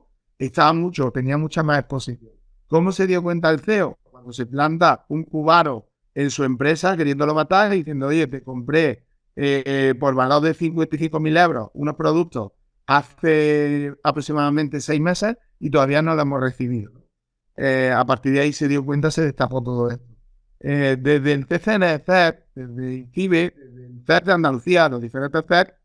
tenía mucha más exposición. ¿Cómo se dio cuenta el CEO? Cuando se planta un cubano en su empresa queriéndolo matar y diciendo, oye, te compré por valor de 55.000 euros unos productos hace aproximadamente 6 meses y todavía no lo hemos recibido. A partir de ahí se dio cuenta, se destapó todo esto. Desde el CCNCERT, desde el CIBE, desde el CERT de Andalucía, los diferentes CERT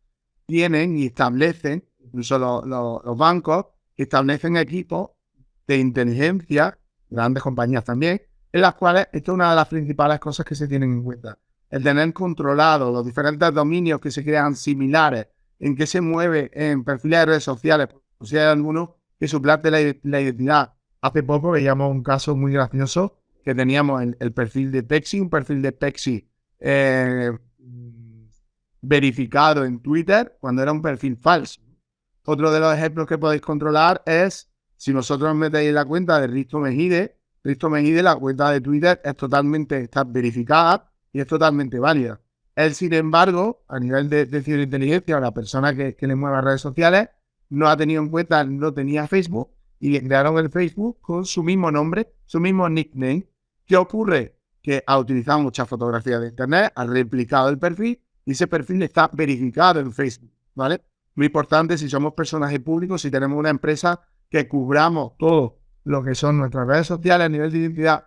tienen y establecen, incluso los bancos, establecen equipos de inteligencia, grandes compañías también, en las cuales esto es una de las principales cosas que se tienen en cuenta. El tener controlado los diferentes dominios que se crean similares, en qué se mueve en perfiles de redes sociales, por si hay alguno que suplante la identidad. Hace poco veíamos un caso muy gracioso que teníamos el perfil de Pexi, un perfil de Pexi verificado en Twitter cuando era un perfil falso. Otro de los ejemplos que podéis controlar es si vosotros metéis en la cuenta de Risto Mejide, la cuenta de Twitter está verificada y es totalmente válida. Él, sin embargo, a nivel de ciberinteligencia o la persona que le mueva redes sociales, no ha tenido en cuenta, no tenía Facebook y le crearon el Facebook con su mismo nombre, su mismo nickname. ¿Qué ocurre? Que ha utilizado muchas fotografías de internet, ha replicado el perfil y ese perfil está verificado en Facebook, ¿vale? Muy importante si somos personajes públicos, si tenemos una empresa, que cubramos todo lo que son nuestras redes sociales a nivel de identidad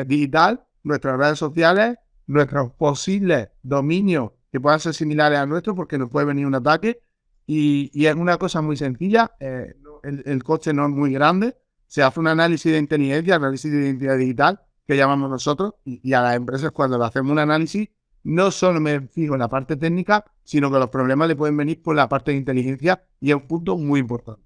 digital, nuestras redes sociales, nuestros posibles dominios que puedan ser similares a nuestros porque nos puede venir un ataque y es una cosa muy sencilla, el coste no es muy grande, se hace un análisis de inteligencia, análisis de identidad digital que llamamos nosotros y a las empresas cuando le hacemos un análisis no solo me fijo en la parte técnica, sino que los problemas le pueden venir por la parte de inteligencia y es un punto muy importante.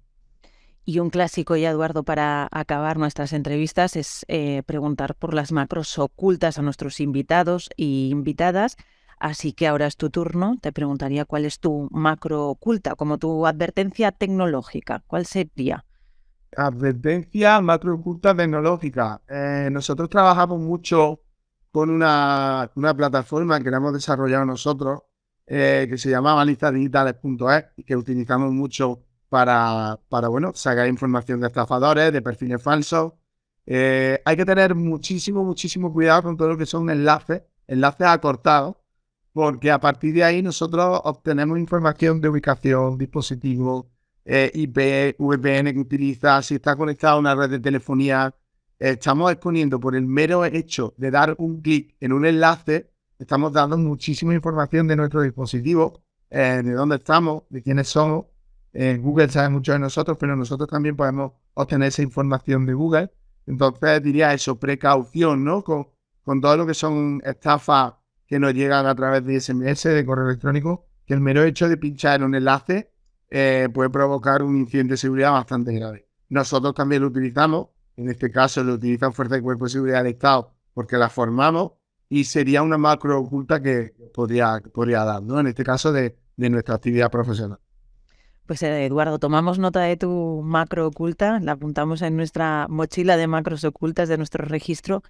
Y un clásico ya, Eduardo, para acabar nuestras entrevistas es preguntar por las macros ocultas a nuestros invitados y invitadas. Así que ahora es tu turno. Te preguntaría cuál es tu macro oculta, como tu advertencia tecnológica. ¿Cuál sería? Advertencia macro oculta tecnológica. Nosotros trabajamos mucho con una plataforma que la hemos desarrollado nosotros, que se llama balizasdigitales.es y que utilizamos mucho para sacar información de estafadores, de perfiles falsos. Hay que tener muchísimo cuidado con todo lo que son enlaces acortados, porque a partir de ahí nosotros obtenemos información de ubicación, dispositivo, IP, VPN que utiliza, si está conectado a una red de telefonía. Estamos exponiendo por el mero hecho de dar un clic en un enlace, estamos dando muchísima información de nuestro dispositivo, de dónde estamos, de quiénes somos. Google sabe mucho de nosotros, pero nosotros también podemos obtener esa información de Google. Entonces diría eso, precaución, ¿no? Con todo lo que son estafas que nos llegan a través de SMS, de correo electrónico, que el mero hecho de pinchar en un enlace puede provocar un incidente de seguridad bastante grave. Nosotros también lo utilizamos, en este caso lo utilizan Fuerzas y Cuerpos de Seguridad del Estado porque la formamos y sería una macro oculta que podría dar, ¿no? En este caso de nuestra actividad profesional. Pues Eduardo, tomamos nota de tu macro oculta, la apuntamos en nuestra mochila de macros ocultas de nuestro registro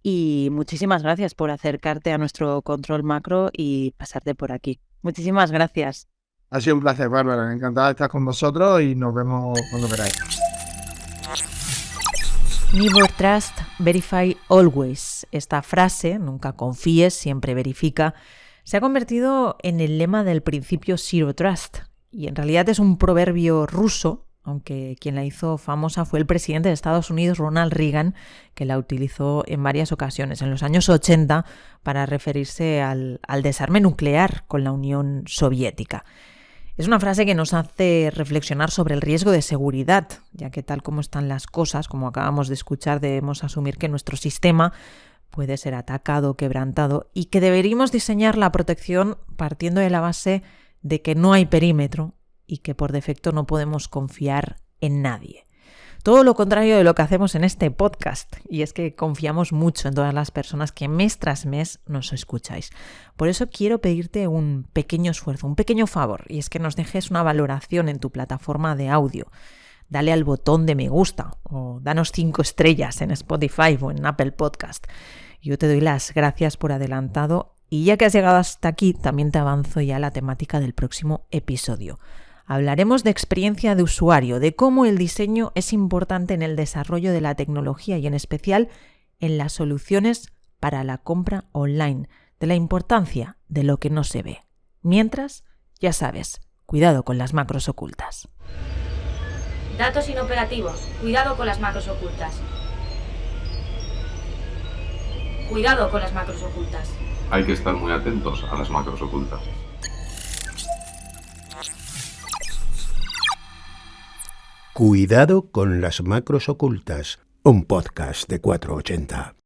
y muchísimas gracias por acercarte a nuestro control macro y pasarte por aquí. Muchísimas gracias. Ha sido un placer, Bárbara. Encantado de estar con vosotros y nos vemos cuando queráis. Never trust, verify always. Esta frase, nunca confíes, siempre verifica, se ha convertido en el lema del principio Zero Trust. Y en realidad es un proverbio ruso, aunque quien la hizo famosa fue el presidente de Estados Unidos, Ronald Reagan, que la utilizó en varias ocasiones, en los años 80, para referirse al desarme nuclear con la Unión Soviética. Es una frase que nos hace reflexionar sobre el riesgo de seguridad, ya que tal como están las cosas, como acabamos de escuchar, debemos asumir que nuestro sistema puede ser atacado, quebrantado, y que deberíamos diseñar la protección partiendo de la base de que no hay perímetro y que por defecto no podemos confiar en nadie. Todo lo contrario de lo que hacemos en este podcast, y es que confiamos mucho en todas las personas que mes tras mes nos escucháis. Por eso quiero pedirte un pequeño esfuerzo, un pequeño favor, y es que nos dejes una valoración en tu plataforma de audio. Dale al botón de me gusta o danos 5 estrellas en Spotify o en Apple Podcast. Yo te doy las gracias por adelantado y ya que has llegado hasta aquí, también te avanzo ya la temática del próximo episodio. Hablaremos de experiencia de usuario, de cómo el diseño es importante en el desarrollo de la tecnología y en especial en las soluciones para la compra online, de la importancia de lo que no se ve. Mientras, ya sabes, cuidado con las macros ocultas. Datos inoperativos. Cuidado con las macros ocultas. Cuidado con las macros ocultas. Hay que estar muy atentos a las macros ocultas. Cuidado con las macros ocultas, un podcast de 480.